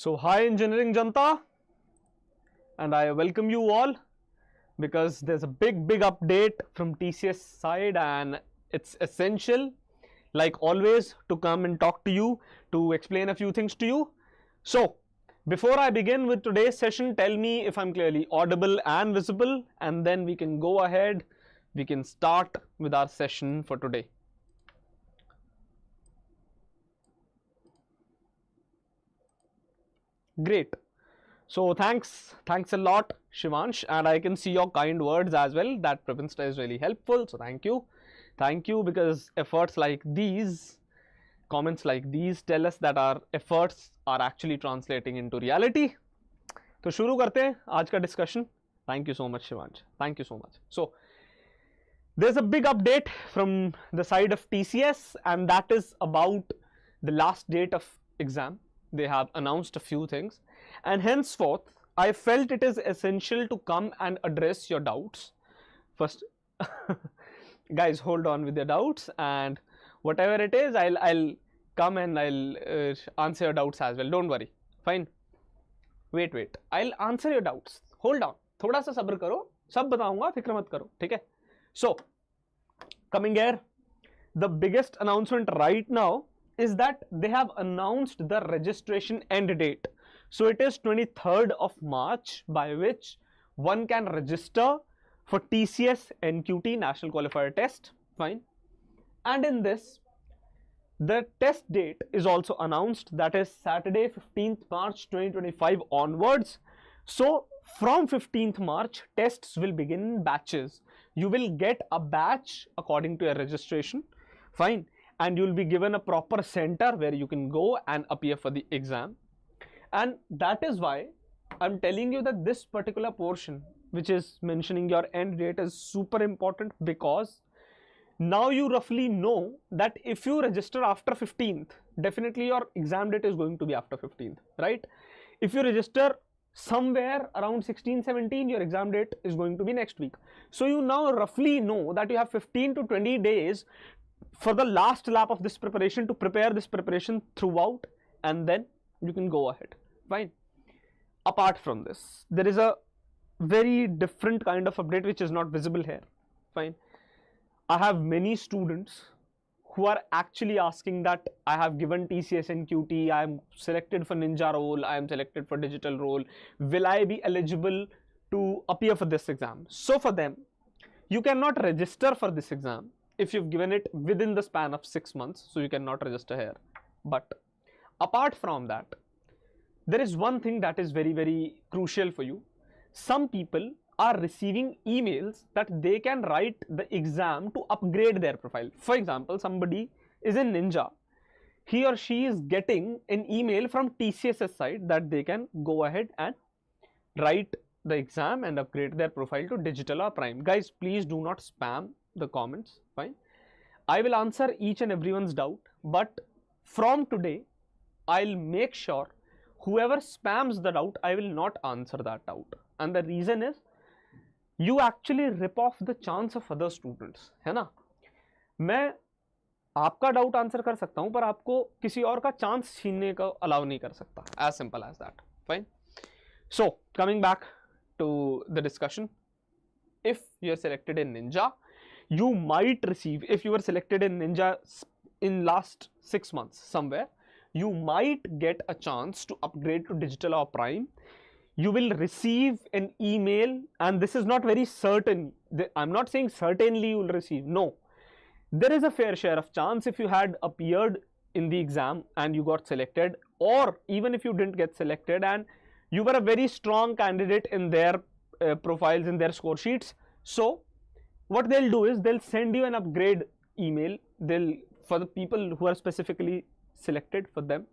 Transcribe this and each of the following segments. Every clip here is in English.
So hi engineering Janta, and I welcome you all because there's a big update from TCS side, and it's essential like always to come and talk to you to explain a few things to you. So before I begin with today's session, tell me if I'm clearly audible and visible, and then we can go ahead, we can start with our session for today. Great. So thanks a lot, Shivansh, and I can see your kind words as well. That Pravinsta is really helpful. So thank you, because efforts like these, comments like these tell us that our efforts are actually translating into reality. तो शुरू करते हैं आज का discussion. Thank you so much, Shivansh. Thank you so much. So there's a big update from the side of TCS, and that is about the last date of exam. They have announced a few things, and henceforth I felt it is essential to come and address your doubts. First, guys, hold on with your doubts, and whatever it is, I'll come and I'll answer your doubts as well. Don't worry. Fine. Wait. I'll answer your doubts. Hold on. थोड़ा सा सब्र करो. सब बताऊंगा. फिक्र मत करो. ठीक है? So, coming here, the biggest announcement right now is that they have announced the registration end date. So it is 23rd of March by which one can register for TCS NQT National Qualifier Test. Fine. And in this, the test date is also announced, that is Saturday 15th March 2025 onwards. So from 15th March, tests will begin in batches. You will get a batch according to your registration. Fine. And you will be given a proper center where you can go and appear for the exam. And that is why I'm telling you that this particular portion, which is mentioning your end date, is super important, because now you roughly know that if you register after 15th, definitely your exam date is going to be after 15th, right? If you register somewhere around 16-17, your exam date is going to be next week. So you now roughly know that you have 15 to 20 days for the last lap of this preparation to prepare this preparation throughout, and then you can go ahead. Fine. Apart from this, there is a very different kind of update which is not visible here. Fine. I have many students who are actually asking that I have given TCS NQT, I am selected for Ninja role, I am selected for digital role, will I be eligible to appear for this exam? So for them, you cannot register for this exam if you've given it within the span of 6 months, so you cannot register here. But apart from that, there is one thing that is very crucial for you. Some people are receiving emails that they can write the exam to upgrade their profile. For example, somebody is in Ninja. He or she is getting an email from TCS's side that they can go ahead and write the exam and upgrade their profile to digital or prime. Guys, please do not spam the comments. Fine. I will answer each and everyone's doubt, but from today, I'll make sure whoever spams the doubt, I will not answer that doubt. And the reason is, you actually rip off the chance of other students, है ना? मैं आपका doubt answer कर सकता हूं, पर आपको किसी और का चांस छीनने का अलाउ नहीं कर सकता. As simple as that. Fine. So coming back to the discussion, if you are selected in Ninja, you might receive, if you were selected in Ninja in last 6 months somewhere, you might get a chance to upgrade to digital or prime. You will receive an email, and this is not very certain. I'm not saying certainly you will receive. No, there is a fair share of chance if you had appeared in the exam and you got selected, or even if you didn't get selected and you were a very strong candidate in their profiles, in their score sheets. So what they'll do is they'll send you an upgrade email. For the people who are specifically selected, for them,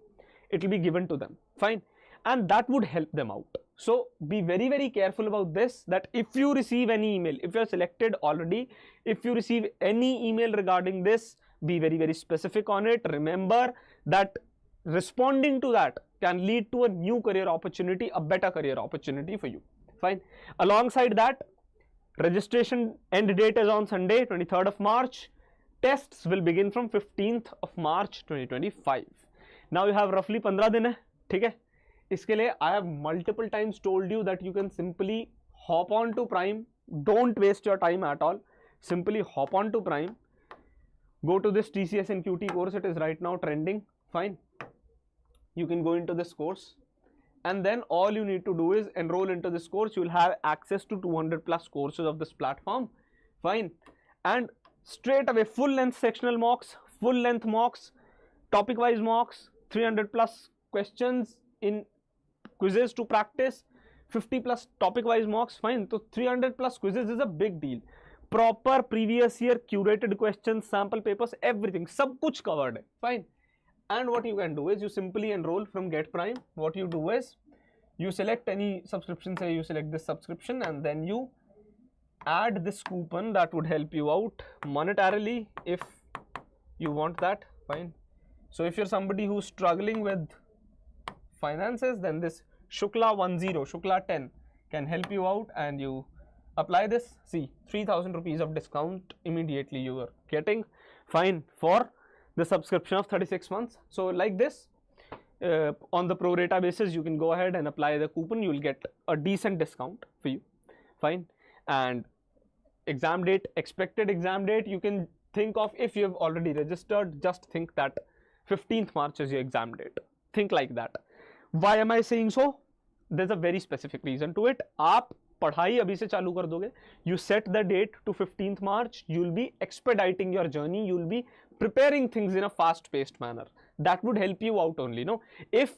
it will be given to them. Fine. And that would help them out. So be very careful about this, that if you receive any email, if you are selected already, if you receive any email regarding this, be very specific on it. Remember that responding to that can lead to a new career opportunity, a better career opportunity for you. Fine. Alongside that, registration end date is on Sunday, 23rd of March. Tests will begin from 15th of March 2025. Now you have roughly 15 दिन है, ठीक है? इसके लिए I have multiple times told you that you can simply hop on to Prime. Don't waste your time at all. Simply hop on to Prime. Go to this TCS NQT course. It is right now trending. Fine. You can go into this course, and then all you need to do is enroll into this course. You will have access to 200 plus courses of this platform. Fine. And straight away full length sectional mocks, full length mocks, topic wise mocks, 300 plus questions in quizzes to practice, 50 plus topic wise mocks. Fine. So 300 plus quizzes is a big deal. Proper previous year curated questions, sample papers, everything, सब कुछ covered है. Fine. And what you can do is you simply enroll from Get Prime. What you do is you select any subscription, say you select this subscription, and then you add this coupon that would help you out monetarily if you want that. Fine. So if you're somebody who's struggling with finances, then this Shukla10, Shukla10 can help you out, and you apply this. See, 3,000 rupees of discount immediately you are getting. Fine, for the subscription of 36 months. So like this, on the pro rata basis, you can go ahead and apply the coupon. You will get a decent discount for you. Fine. And exam date, expected exam date, you can think of, if you have already registered, just think that 15th March is your exam date. Think like that. Why am I saying so? There's a very specific reason to it. आप पढ़ाई अभी से चालू कर दोगे. You set the date to 15th March. You will be expediting your journey. You will be preparing things in a fast-paced manner. That would help you out only. No, if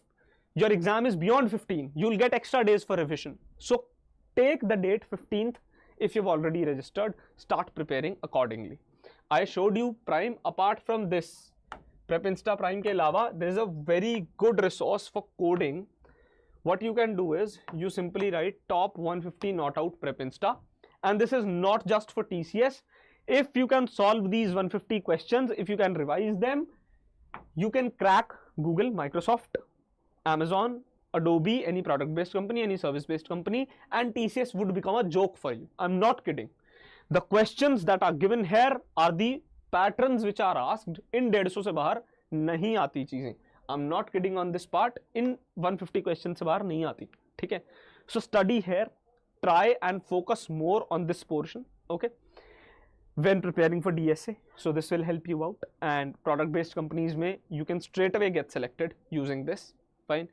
your exam is beyond 15, you will get extra days for revision. So take the date 15th. If you've already registered, start preparing accordingly. I showed you Prime. Apart from this, Prep Insta Prime के अलावा, there is a very good resource for coding. What you can do is you simply write top 150 not out Prep Insta, and this is not just for TCS. If you can solve these 150 questions, if you can revise them, you can crack Google, Microsoft, Amazon, Adobe, any product-based company, any service-based company, and TCS would become a joke for you. I'm not kidding. The questions that are given here are the patterns which are asked. In 150 से बाहर नहीं आती चीजें. I'm not kidding on this part. In 150 questions से बाहर नहीं आती. ठीक है? So study here. Try and focus more on this portion. Okay? When preparing for DSA. So this will help you out. And product-based companies may you can straight away get selected using this. Fine.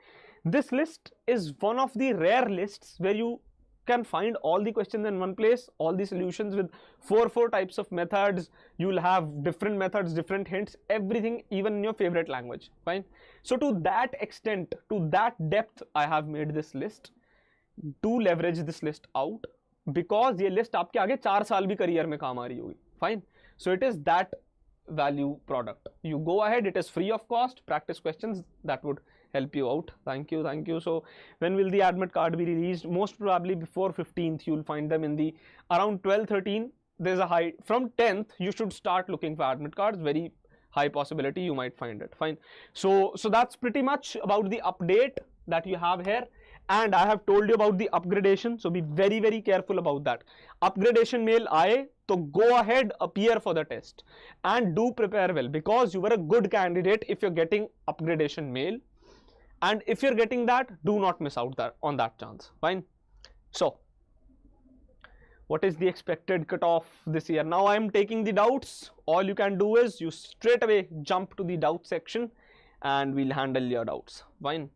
This list is one of the rare lists where you can find all the questions in one place, all the solutions with four types of methods. You will have different methods, different hints, everything, even in your favorite language. Fine. So to that extent, to that depth, I have made this list. Do leverage this list out, because ये list आपके आगे 4 साल भी career में काम आ रही होगी. Fine. So it is that value product. You go ahead. It is free of cost. Practice questions that would help you out. Thank you. Thank you. So when will the admit card be released? Most probably before 15th. You will find them in the around 12, 13. There's a high from 10th. You should start looking for admit cards. Very high possibility you might find it. Fine. So that's pretty much about the update that you have here. And I have told you about the upgradation. So be very, very careful about that. Upgradation mail aaye, so go ahead, appear for the test and do prepare well, because you were a good candidate if you're getting upgradation mail. And if you're getting that, do not miss out on that chance. Fine. So what is the expected cutoff this year? Now I am taking the doubts. All you can do is you straight away jump to the doubt section and we'll handle your doubts. Fine.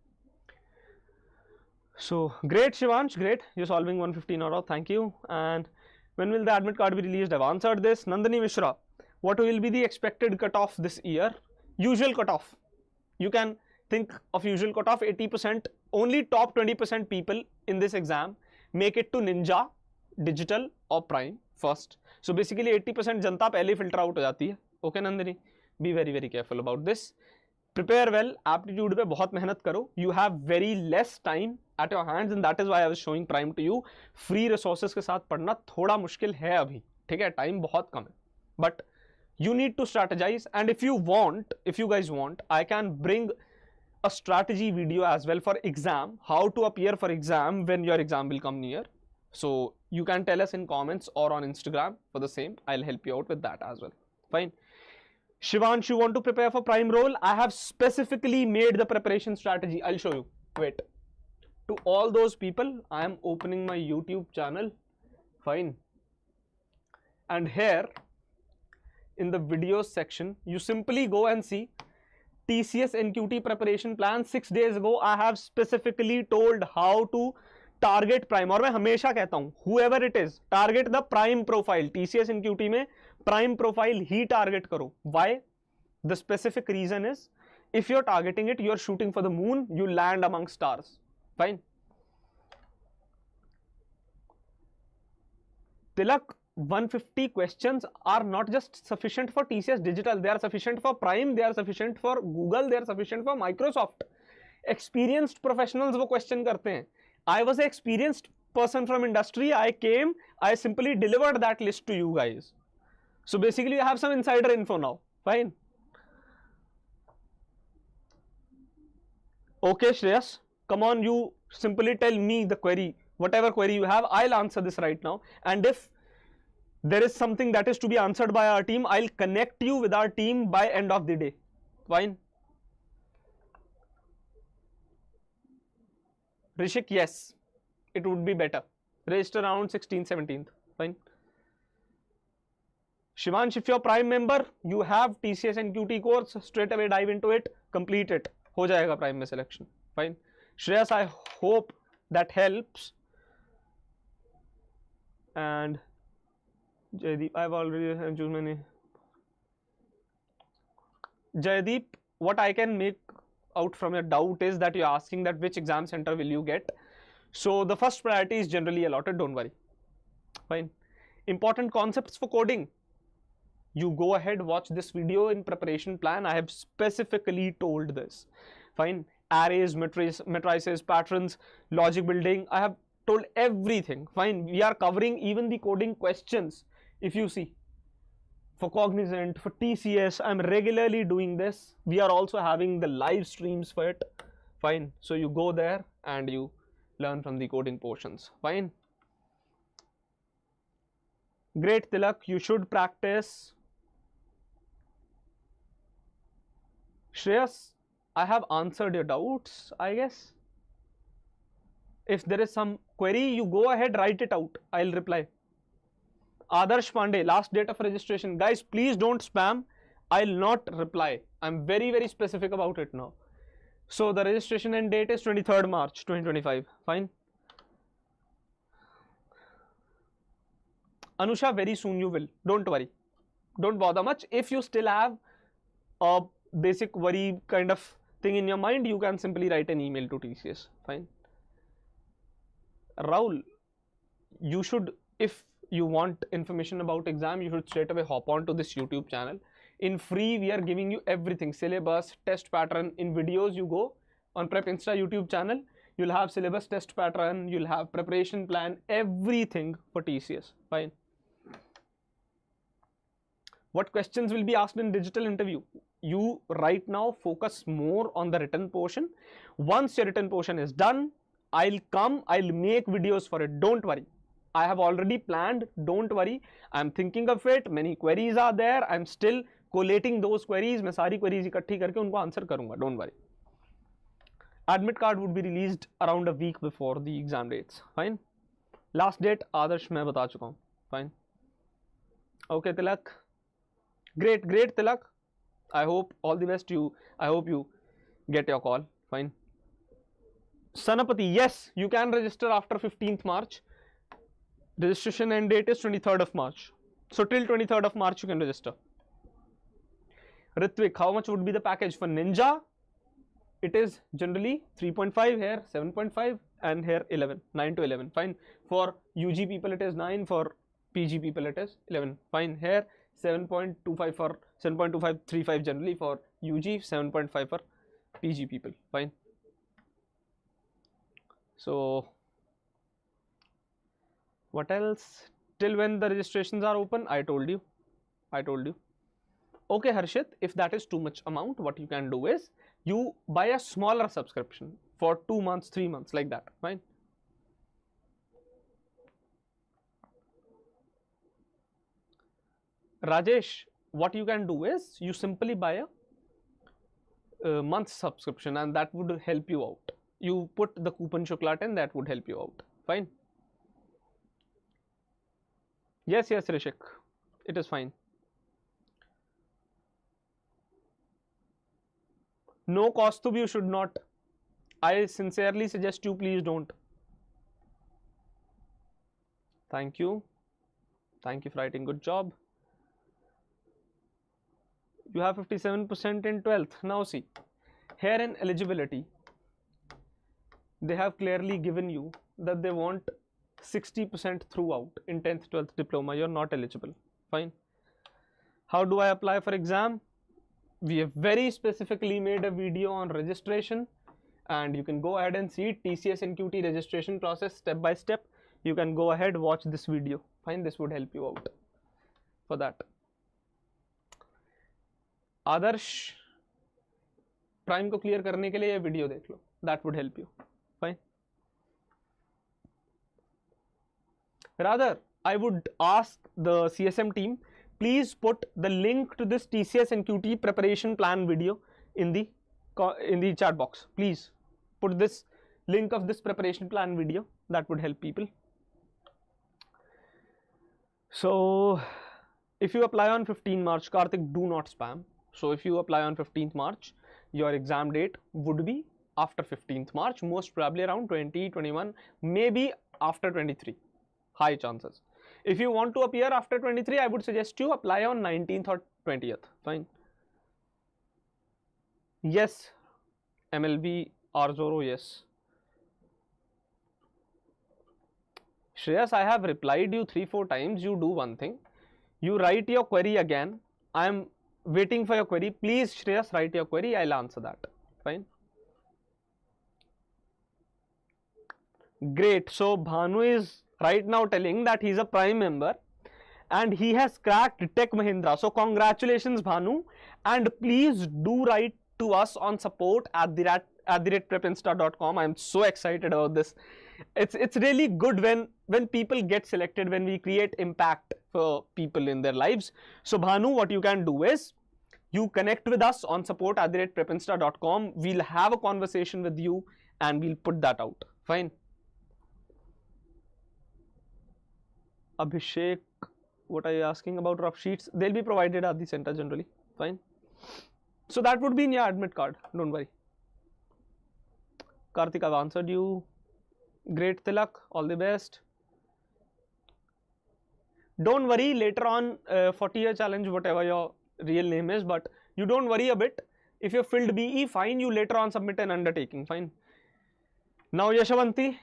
So great, Shivansh, great. You're solving 115 out of, thank you. And when will the admit card be released? I've answered this. Nandini Mishra, what will be the expected cutoff this year? Usual cutoff. You can think of usual cutoff. 80%. Only top 20% people in this exam make it to Ninja, Digital or Prime first. So basically 80% जनता पहले filter out हो जाती है. Okay, Nandini? Be very, very careful about this. Prepare well. Aptitude पे बहुत मेहनत करो. You have very less time at your hands, and that is why I was showing Prime to you. Free resources के साथ पढ़ना थोड़ा मुश्किल है अभी. ठीक है, time बहुत कम है. But you need to strategize, and if you guys want, I can bring a strategy video as well for exam, how to appear for exam when your exam will come near. So you can tell us in comments or on Instagram for the same. I'll help you out with that as well. Fine. Shivansh, you want to prepare for Prime role? I have specifically made the preparation strategy. I'll show you. Wait. to all those people, I am opening my YouTube channel. Fine. And here in the videos section, you simply go and see TCS NQT preparation plan. 6 days ago, I have specifically told how to target prime. और मैं हमेशा कहता हूँ, whoever it is, target the prime profile. TCS NQT में prime profile ही target करो. Why? The specific reason is, if you're targeting it, you're shooting for the moon, you land among stars. Fine. Tilak, 150 questions are not just sufficient for TCS Digital. They are sufficient for Prime. They are sufficient for Google. They are sufficient for Microsoft. Experienced professionals वो question करते हैं. I was an experienced person from industry. I came. I simply delivered that list to you guys. So basically, you have some insider info now. Fine. Okay, Shreyas. Come on, you simply tell me the query. Whatever query you have, I'll answer this right now. And if there is something that is to be answered by our team, I'll connect you with our team by end of the day. Fine. Rishik, yes, it would be better. Register around 16th, 17th. Fine. Shivansh, if you're Prime member, you have TCS NQT course, straight away dive into it, complete it. हो जाएगा Prime में selection. Fine. Shreyas, I hope that helps. And Jaydeep, I've already chosen many. Jaydeep, what I can make out from your doubt is that you're asking that which exam center will you get. So the first priority is generally allotted, don't worry. Fine. Important concepts for coding. You go ahead, watch this video in preparation plan. I have specifically told this. Fine. Arrays, matrices, patterns, logic building. I have told everything. Fine. We are covering even the coding questions. If you see, for Cognizant, for TCS, I'm regularly doing this. We are also having the live streams for it. Fine. So you go there and you learn from the coding portions. Fine. Great, Tilak. You should practice. Shreyas, I have answered your doubts, I guess. If there is some query, you go ahead, write it out. I'll reply. Adarsh Pandey, last date of registration. Guys, please don't spam. I'll not reply. I'm very, very specific about it now. So the registration end date is 23rd March 2025. Fine. Anusha, very soon you will. Don't worry. Don't bother much. If you still have a basic worry kind of thing in your mind, you can simply write an email to TCS. Fine. Rahul, you should, if you want information about exam, you should straight away hop on to this YouTube channel. In free, we are giving you everything: syllabus, test pattern. In videos, you go on Prep Insta YouTube channel, you'll have syllabus, test pattern, you'll have preparation plan, everything for TCS. Fine. What questions will be asked in digital interview? You right now focus more on the written portion. Once your written portion is done, I'll make videos for it. Don't worry. I have already planned. Don't worry. I'm thinking of it. Many queries are there. I'm still collating those queries. मैं सारी queries इकट्ठी करके उनको answer करूँगा. Don't worry. Admit card would be released around a week before the exam dates. Fine. Last date आदर्श मैं बता चुका हूँ. Fine. Okay, Tilak. Great, great, Tilak. I hope all the best to you. I hope you get your call. Fine. Sanapati, yes, you can register after 15th March. Registration end date is 23rd of March. So till 23rd of March you can register. Ritvik, how much would be the package for Ninja? It is generally 3.5 here, 7.5 and here 11, 9 to 11. Fine. For UG people it is 9, for PG people it is 11. Fine. Here 7.25 for 7.2535 generally for UG, 7.5 for PG people. Fine. So what else? Till when the registrations are open? I told you. Okay, Harshit, if that is too much amount, what you can do is you buy a smaller subscription for 2 months, 3 months, like that. Fine. Rajesh, what you can do is you simply buy a month subscription and that would help you out. you put the coupon Shukla 10, that would help you out. Fine. Yes, Rishik, it is fine. No Kaustubh, you should not. I sincerely suggest you, please don't. Thank you. Thank you for writing. Good job. You have 57% in 12th. Now see, here in eligibility, they have clearly given you that they want 60% throughout. In 10th, 12th diploma, you're not eligible. Fine. How do I apply for exam? We have very specifically made a video on registration, and you can go ahead and see TCS NQT registration process step by step. You can go ahead, watch this video. Fine, this would help you out for that. Adarsh prime को clear करने के लिए ये video देख लो, that would help you. Fine. Rather, I would ask the CSM team, please put the link to this TCS NQT preparation plan video in the chat box. Please put this link of this preparation plan video. That would help people. So if you apply on 15 March, Karthik, do not spam. So if you apply on 15th March, your exam date would be after 15th March, most probably around 20, 21, maybe after 23. High chances. If you want to appear after 23, I would suggest you apply on 19th or 20th. Fine. Yes, MLB Arzoro, yes. Shreyas, I have replied you 3-4 times. You do one thing. You write your query again. I am waiting for your query. Please, Shreyas, write your query. I'll answer that. Fine. Great. So Bhanu is right now telling that he's a Prime member and he has cracked Tech Mahindra. So congratulations, Bhanu, and please do write to us on support@preppinsta.com. I'm so excited about this. It's really good when people get selected, when we create impact for people in their lives. So Bhanu, what you can do is you connect with us on support@preppinsta.com. We'll have a conversation with you and we'll put that out. Fine. Abhishek, what are you asking about rough sheets? They'll be provided at the center generally. Fine. So that would be in your admit card. Don't worry. Karthik, I've answered you. Great, Tilak. All the best. Don't worry later on, 40-year challenge, whatever your real name is, but you don't worry a bit. If you filled BE, fine, you later on submit an undertaking. Fine. Now, Yashavanti,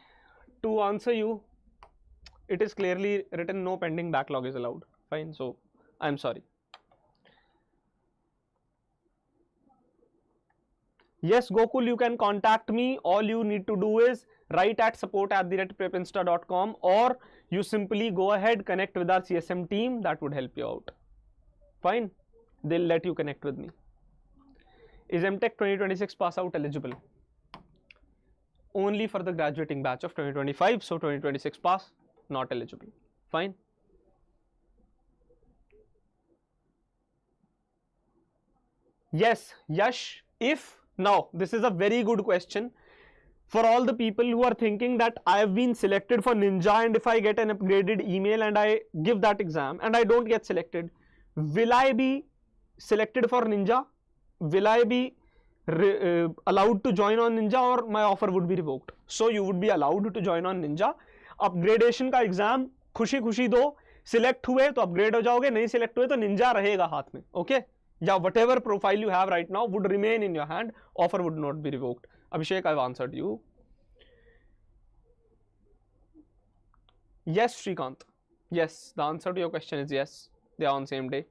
to answer you, it is clearly written no pending backlog is allowed. Fine. So I'm sorry. Yes, Gokul, you can contact me. All you need to do is write at support@preppinsta.com, or you simply go ahead, connect with our CSM team. That would help you out. Fine. They'll let you connect with me. Is M.Tech 2026 pass out eligible? Only for the graduating batch of 2025. So 2026 pass, not eligible. Fine. Yes, Yash, if now this is a very good question for all the people who are thinking that I have been selected for Ninja, and if I get an upgraded email and I give that exam and I don't get selected, will I be selected for Ninja? Will I be allowed to join on Ninja, or my offer would be revoked? So you would be allowed to join on Ninja. Upgradation का exam खुशी खुशी दो, select हुए तो upgrade हो जाओगे, नहीं select हुए तो निंजा रहेगा हाथ में. ओके, या whatever profile you have right now would remain in your hand. Offer would not be revoked. Abhishek, I've answered you. Yes, Shrikant. Yes, the answer to your question is yes. They are on same day.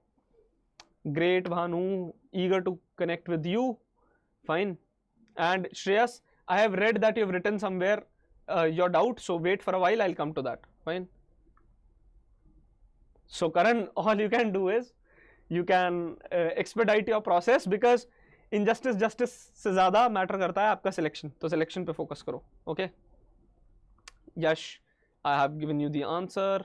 Great, Bhanu. Eager to connect with you. Fine. And Shreyas, I have read that you have written somewhere your doubt, so wait for a while, I'll come to that. Fine. So Karan, all you can do is you can expedite your process, because injustice justice से ज़्यादा matter करता है आपका selection. तो selection पे focus करो. Okay. Yash, I have given you the answer.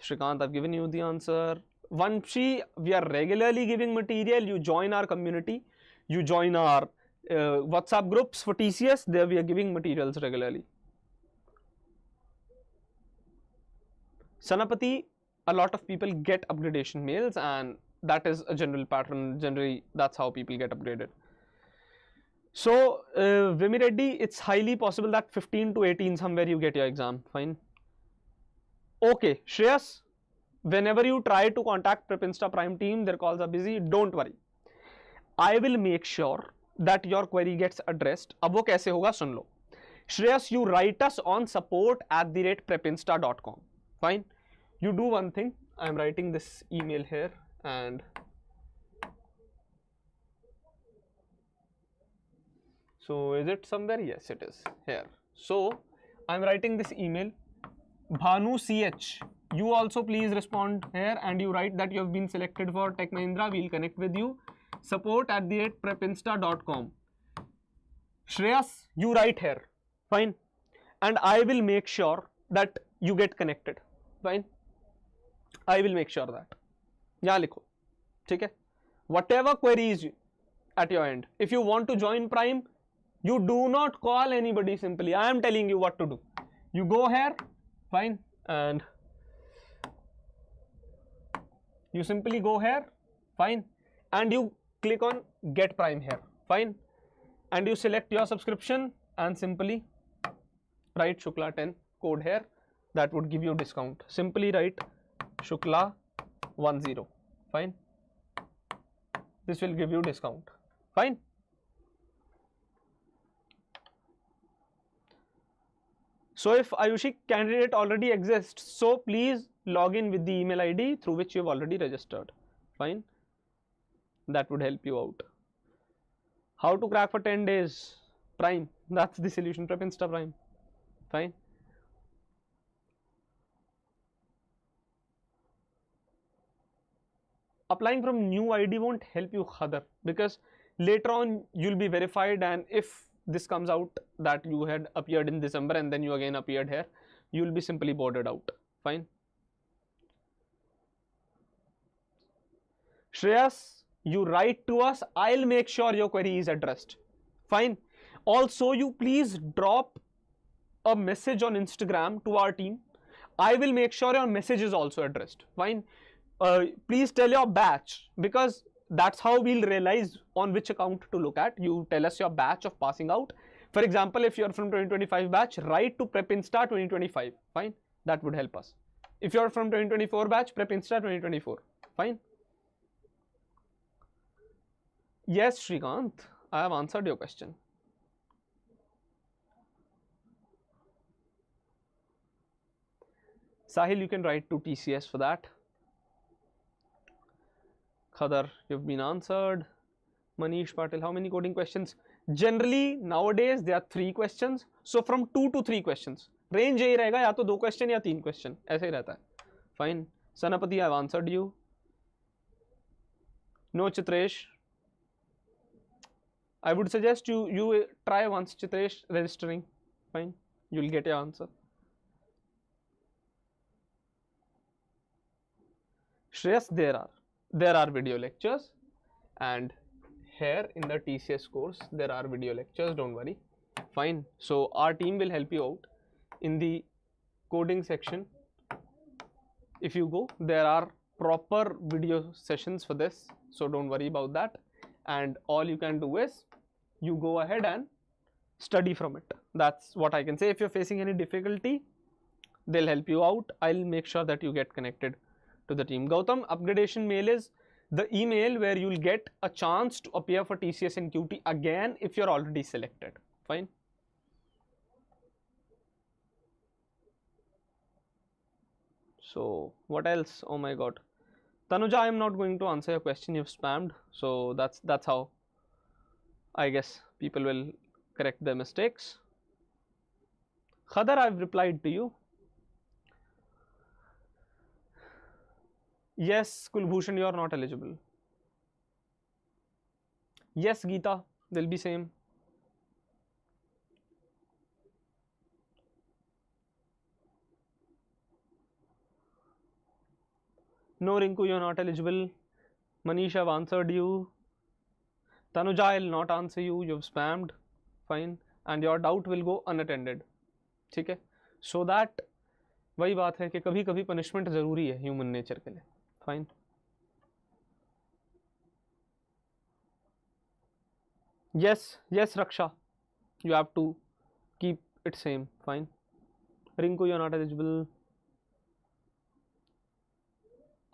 Shrikant, I've given you the answer. Vanshi, we are regularly giving material. You join our community. You join our WhatsApp groups for TCS, there we are giving materials regularly. Sanapati, a lot of people get upgradation mails, and that is a general pattern. Generally, that's how people get upgraded. So, Vimi Reddy, it's highly possible that 15 to 18 somewhere you get your exam. Fine. Okay, Shreyas, whenever you try to contact Prepinsta Prime team, their calls are busy. Don't worry. I will make sure that your query gets addressed. अब वो कैसे होगा सुन लो. Shreyas, you write us on support@prepinsta.com. Fine. You do one thing. I'm writing this email here, and so is it somewhere? Yes, it is here. So I'm writing this email. Bhanu CH, you also please respond here, and you write that you have been selected for Tech Mahindra. We'll connect with you. support@prepinsta.com. Shreyas, you write here. Fine. And I will make sure that you get connected. Fine. I will make sure that. यहाँ लिखो. ठीक है. Whatever queries at your end. If you want to join Prime, you do not call anybody simply. I am telling you what to do. You go here. Fine. And you simply go here. Fine. And you click on Get Prime here. Fine. And you select your subscription and simply write Shukla 10 code here. That would give you discount. Simply write Shukla 10. Fine. This will give you discount. Fine. So if Ayushi candidate already exists, so please log in with the email ID through which you have already registered. Fine. That would help you out. How to crack for 10 days Prime. That's the solution. Prepinsta Prime. Fine. Applying from new ID won't help you, Khadar, because later on you'll be verified, and if this comes out that you had appeared in December and then you again appeared here, you will be simply boarded out. Fine. Shreyas, you write to us. I'll make sure your query is addressed. Fine. Also, you please drop a message on Instagram to our team. I will make sure your message is also addressed. Fine. Please tell your batch, because that's how we'll realize on which account to look at. You tell us your batch of passing out. For example, if you're from 2025 batch, write to Prepinsta 2025. Fine. That would help us. If you're from 2024 batch, Prepinsta 2024. Fine. Yes, Shrikant, I have answered your question. Sahil, you can write to TCS for that. Khadar, you've been answered. Manish Patil, how many coding questions? Generally, nowadays, there are 3 questions. So, from 2 to 3 questions. Range यही रहेगा, या तो 2 question या 3 question. ऐसे ही रहता है. Fine. Sanapati, I've answered you. No, Chitresh. I would suggest you try once, Chitresh, registering. Fine. You'll get your answer. Shreyas, there are video lectures, and here in the TCS course there are video lectures, don't worry. Fine. So our team will help you out in the coding section. If you go, there are proper video sessions for this, so don't worry about that. And all you can do is you go ahead and study from it. That's what I can say. If you're facing any difficulty, they'll help you out. I'll make sure that you get connected to the team. Gautam, upgradation mail is the email where you'll get a chance to appear for TCS NQT again if you're already selected. Fine. So what else? Oh my god. Tanuja, I am not going to answer your question. You've spammed. So that's how I guess people will correct their mistakes. Khadar, I've replied to you. Yes, Kulbhushan, you are not eligible. Yes, Geeta, they'll be same. No, Rinku, you're not eligible. Manish, I've answered you. Tanuja, I'll not answer you, you've spammed, fine, and your doubt will go unattended. ठीक है, so that वही बात है कि कभी कभी punishment जरूरी है ह्यूमन नेचर के लिए. Fine. Yes, Raksha, you have to keep it same. Fine. Rinku, you're not eligible.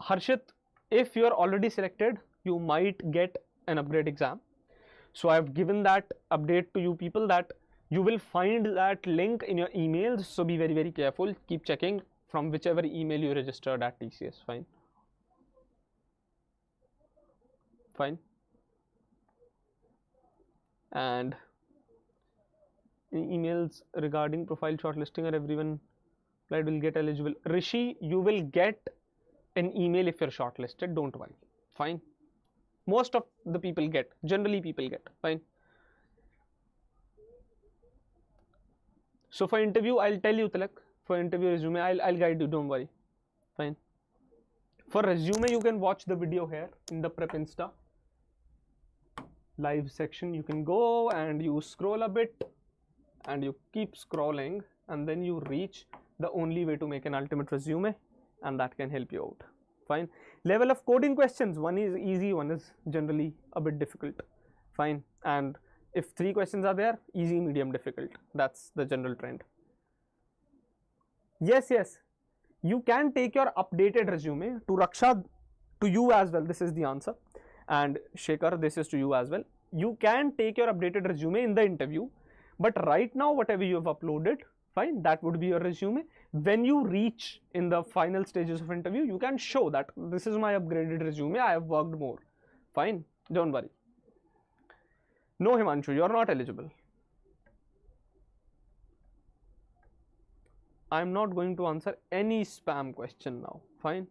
Harshit, if you're already selected, you might get an upgrade exam. So I've given that update to you people that you will find that link in your emails. So be very careful. Keep checking from whichever email you registered at TCS. Fine. And emails regarding profile shortlisting or everyone will get eligible. Rishi, you will get an email if you're shortlisted, don't worry. Fine. Most of the people get, generally people get. Fine. So for interview, I'll tell you, Tilak, for interview resume, I'll guide you, don't worry. Fine. For resume, you can watch the video here in the Prep Insta live section. You can go and you scroll a bit and you keep scrolling and then you reach the only way to make an ultimate resume, and that can help you out. Fine. Level of coding questions, one is easy, one is generally a bit difficult. Fine. And if 3 questions are there, easy, medium, difficult, that's the general trend. Yes, you can take your updated resume. To Raksha, to you as well, this is the answer, and Shekhar, this is to you as well. You can take your updated resume in the interview, but right now whatever you have uploaded, fine, that would be your resume. When you reach in the final stages of interview, you can show that this is my upgraded resume, I have worked more. Fine, don't worry. No, Himanshu, you're not eligible. I'm not going to answer any spam question now. Fine.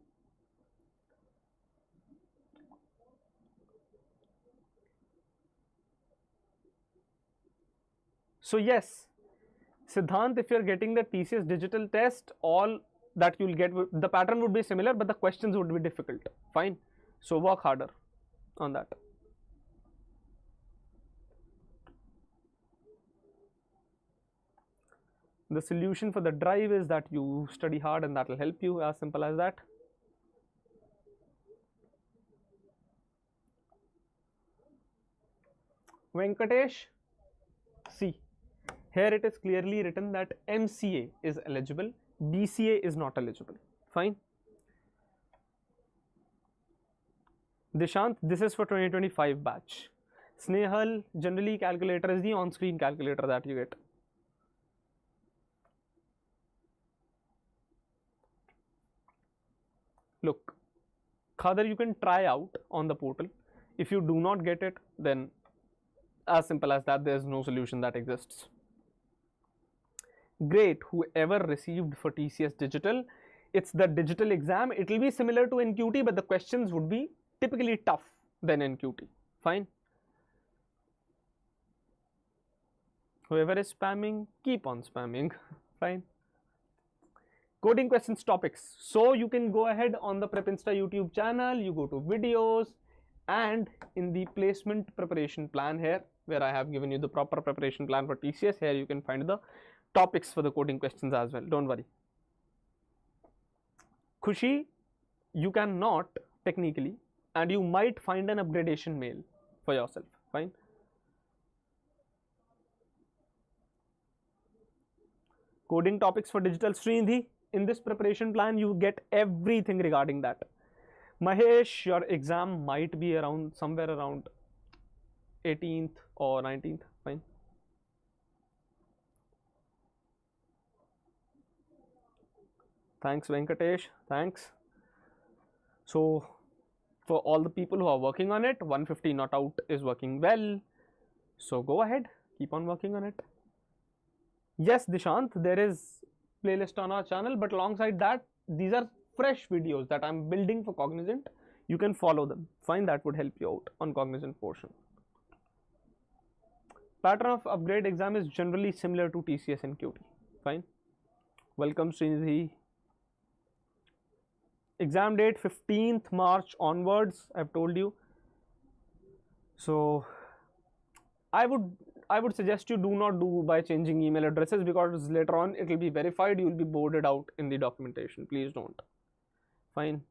So yes, Siddhant, if you're getting the TCS digital test, all that you'll get, the pattern would be similar, but the questions would be difficult. Fine. So work harder on that. The solution for the drive is that you study hard and that will help you, as simple as that. Venkatesh, see, here it is clearly written that MCA is eligible, BCA is not eligible. Fine. Dishant, this is for 2025 batch. Snehal, generally calculator is the on-screen calculator that you get. Look, Khader, you can try out on the portal. If you do not get it, then as simple as that, there's no solution that exists. Great, whoever received for TCS digital, it's the digital exam. It will be similar to NQT, but the questions would be typically tough than NQT. Fine. Whoever is spamming, keep on spamming. Fine. Coding questions topics. So you can go ahead on the Prep Insta YouTube channel, you go to videos, and in the placement preparation plan here, where I have given you the proper preparation plan for TCS, here you can find the topics for the coding questions as well. Don't worry. Khushi, you cannot technically, and you might find an upgradation mail for yourself. Fine. Coding topics for digital, Srinidhi, in this preparation plan you get everything regarding that. Mahesh, your exam might be around somewhere around 18th or 19th. Fine. Thanks, Venkatesh. Thanks. So for all the people who are working on it, 150 not out is working well. So go ahead, keep on working on it. Yes, Dishant, there is playlist on our channel, but alongside that, these are fresh videos that I'm building for Cognizant. You can follow them. Fine, that would help you out on Cognizant portion. Pattern of upgrade exam is generally similar to TCS NQT. Fine. Welcome, Srinidhi. Exam date 15th March onwards, I've told you. So I would suggest you do not do by changing email addresses, because later on it will be verified, you will be boarded out in the documentation. Please don't. Fine.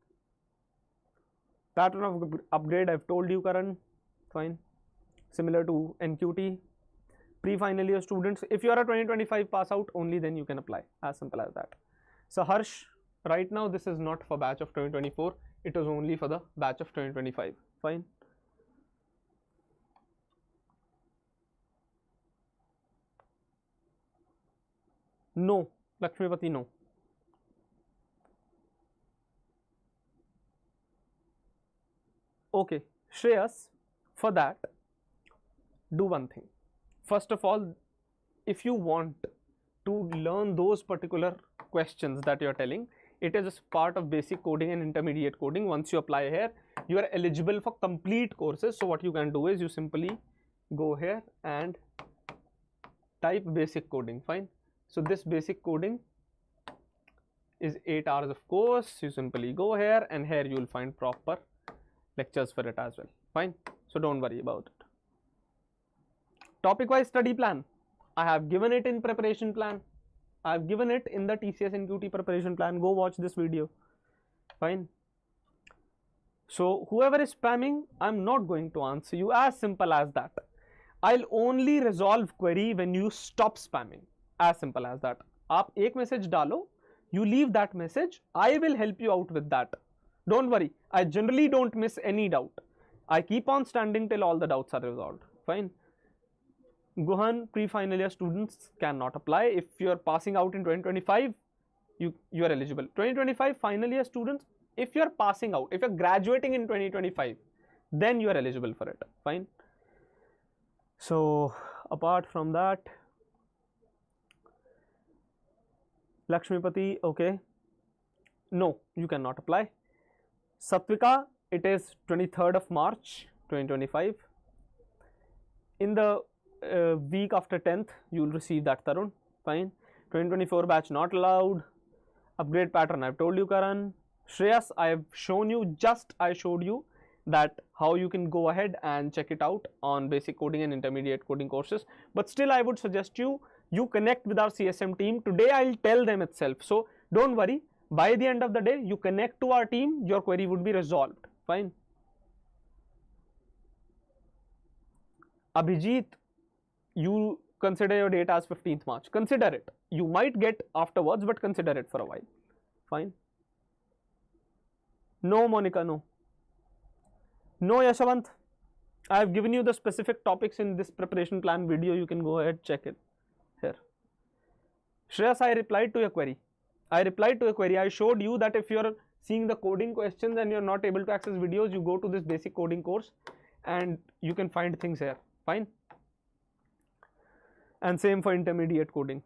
Pattern of upgrade I've told you, Karan. Fine. Similar to NQT. Pre-final year students, if you are a 2025 pass out, only then you can apply. As simple as that. So Harsh, right now this is not for batch of 2024. It is only for the batch of 2025. Fine. No, Lakshmipati, no. Okay, Shreyas, for that, do one thing. First of all, if you want to learn those particular questions that you're telling, it is part of basic coding and intermediate coding. Once you apply here, you are eligible for complete courses. So what you can do is you simply go here and type basic coding. Fine. So this basic coding is 8 hours of course. You simply go here, and here you will find proper lectures for it as well. Fine. So don't worry about it. Topic wise study plan, I have given it in preparation plan. I have given it in the TCS NQT preparation plan. Go watch this video. Fine. So whoever is spamming, I'm not going to answer you. As simple as that. I'll only resolve query when you stop spamming. As simple as that. आप एक message डालो, you leave that message, I will help you out with that. Don't worry, I generally don't miss any doubt. I keep on standing till all the doubts are resolved. Fine. Guhan, pre-final year students cannot apply. If you are passing out in 2025, you are eligible. 2025 final year students, if you are passing out, if you are graduating in 2025, then you are eligible for it. Fine. So apart from that, Lakshmipati, okay, no, you cannot apply. Satvika, it is 23rd of March 2025. In the week after 10th, you will receive that, Tarun. Fine. 2024 batch not allowed. Upgrade pattern I've told you, Karan. Shreyas, I have shown you, I showed you that how you can go ahead and check it out on basic coding and intermediate coding courses. But still, I would suggest you connect with our CSM team. Today I'll tell them itself. So don't worry, by the end of the day, you connect to our team, your query would be resolved. Fine. Abhijit, you consider your date as 15th March. Consider it. You might get afterwards, but consider it for a while. Fine. No, Monica, no. No, Yashavant. I have given you the specific topics in this preparation plan video. You can go ahead, check it here. Shreyas, I replied to your query. I showed you that if you're seeing the coding questions and you're not able to access videos, you go to this basic coding course and you can find things here. Fine. And same for intermediate coding.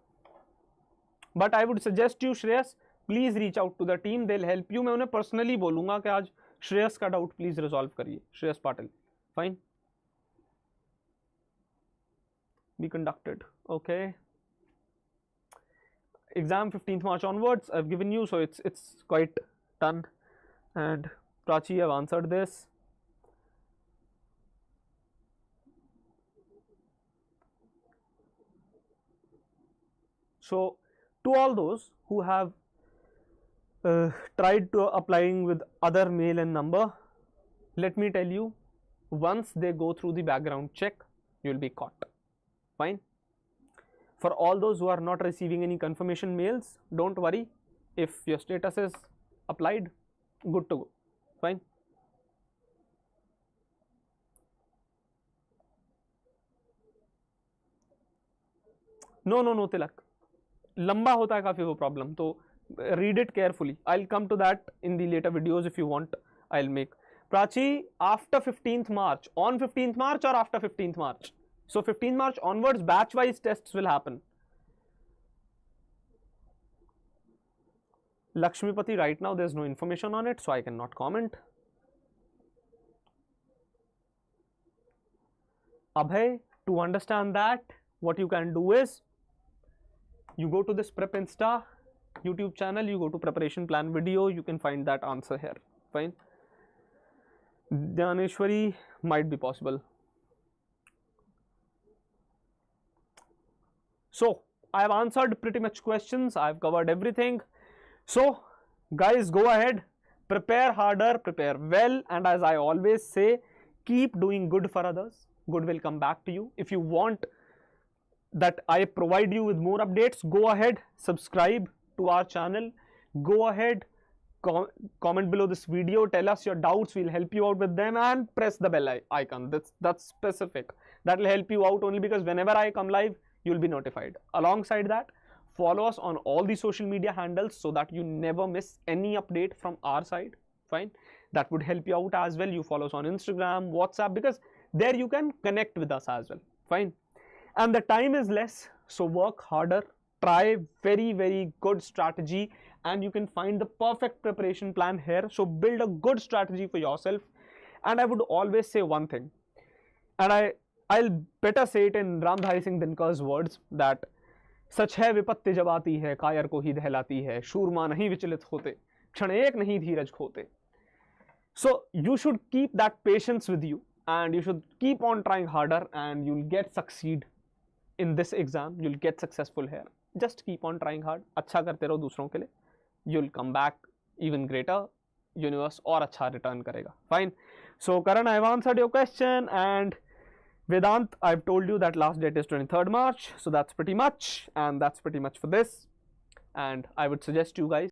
But I would suggest you, Shreyas, please reach out to the team. They'll help you. मैं उन्हें personally बोलूँगा कि आज श्रेयस का doubt please resolve करिए. Shreyas Patil. Fine. Be conducted. Okay. Exam 15th March onwards. I've given you, so it's quite done. And Prachi, I've answered this. So to all those who have tried to applying with other mail and number, let me tell you, once they go through the background check, you will be caught. Fine. For all those who are not receiving any confirmation mails, don't worry. If your status is applied, good to go. Fine. No, Tilak. लंबा होता है काफी वो problem, तो read it carefully. I'll come to that in the later videos if you want. I'll make. Prachi, after 15th March, on 15th March or after 15th March? So 15th March onwards, batch-wise tests will happen. Lakshmipati, right now there's no information on it, so I cannot comment. Abhay, to understand that, what you can do is, you go to this Prep Insta YouTube channel, you go to preparation plan video, you can find that answer here. Fine. Dhaneshwari, might be possible. So I have answered pretty much questions. I've covered everything. So guys, go ahead, prepare harder, prepare well, and as I always say, keep doing good for others. Good will come back to you. If you want that I provide you with more updates, go ahead, subscribe to our channel. Go ahead, comment below this video, tell us your doubts, we'll help you out with them, and press the bell icon. That's specific. That will help you out only because whenever I come live, you'll be notified. Alongside that, follow us on all the social media handles so that you never miss any update from our side. Fine, that would help you out as well. You follow us on Instagram, WhatsApp, because there you can connect with us as well. Fine, and the time is less, so work harder, try very good strategy, and you can find the perfect preparation plan here. So build a good strategy for yourself. And I would always say one thing, and I'll better say it in Ramdhari Singh Dinkar's words, that सच है विपत्ति जब आती है कायर को ही दहलाती है, शूरमा नहीं विचलित होते, क्षण एक नहीं धीरज खोते. So you should keep that patience with you, and you should keep on trying harder, and you'll get succeed in this exam. You'll get successful here. Just keep on trying hard. अच्छा करते रहो दूसरों के लिए. You'll come back even greater. Universe और अच्छा return करेगा. Fine. So Karan, I've answered your question, and Vedant, I've told you that last date is 23rd March. So that's pretty much, and that's pretty much for this. And I would suggest you guys